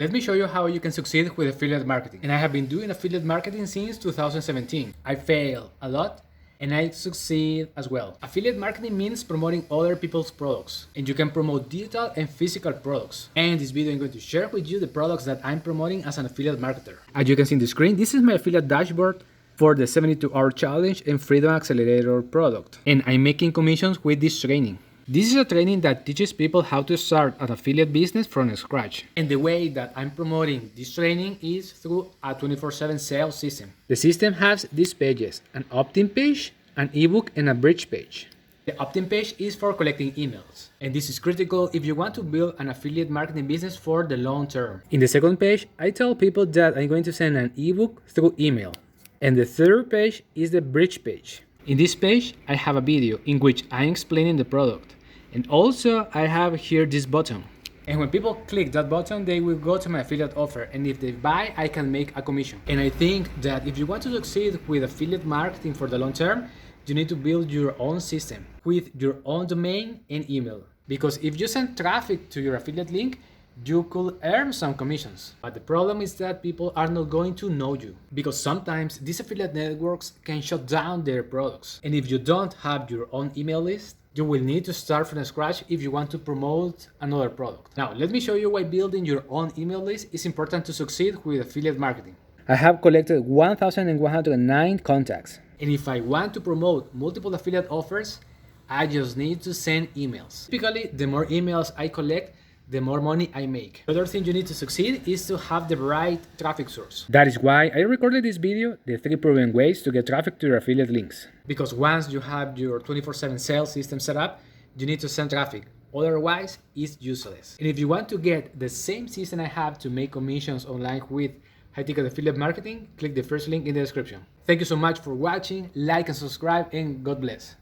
Let me show you how you can succeed with affiliate marketing. And I have been doing affiliate marketing since 2017. I fail a lot and I succeed as well. Affiliate marketing means promoting other people's products, and you can promote digital and physical products. And in this video, I'm going to share with you the products that I'm promoting as an affiliate marketer. As you can see in the screen, this is my affiliate dashboard for the 72-hour challenge and Freedom Accelerator product. And I'm making commissions with this training. This is a training that teaches people how to start an affiliate business from scratch. And the way that I'm promoting this training is through a 24/7 sales system. The system has these pages: an opt-in page, an ebook, and a bridge page. The opt-in page is for collecting emails. And this is critical if you want to build an affiliate marketing business for the long term. In the second page, I tell people that I'm going to send an ebook through email. And the third page is the bridge page. In this page, I have a video in which I'm explaining the product. And also I have here this button. And when people click that button, they will go to my affiliate offer. And if they buy, I can make a commission. And I think that if you want to succeed with affiliate marketing for the long term, you need to build your own system with your own domain and email. Because if you send traffic to your affiliate link, you could earn some commissions. But the problem is that people are not going to know you, because sometimes these affiliate networks can shut down their products. And if you don't have your own email list, you will need to start from scratch if you want to promote another product. Now, let me show you why building your own email list is important to succeed with affiliate marketing. I have collected 1,109 contacts. And if I want to promote multiple affiliate offers, I just need to send emails. Typically, the more emails I collect, the more money I make. The other thing you need to succeed is to have the right traffic source. That is why I recorded this video, the 3 proven ways to get traffic to your affiliate links. Because once you have your 24/7 sales system set up, you need to send traffic. Otherwise, it's useless. And if you want to get the same system I have to make commissions online with high-ticket affiliate marketing, click the first link in the description. Thank you so much for watching, like and subscribe, and God bless.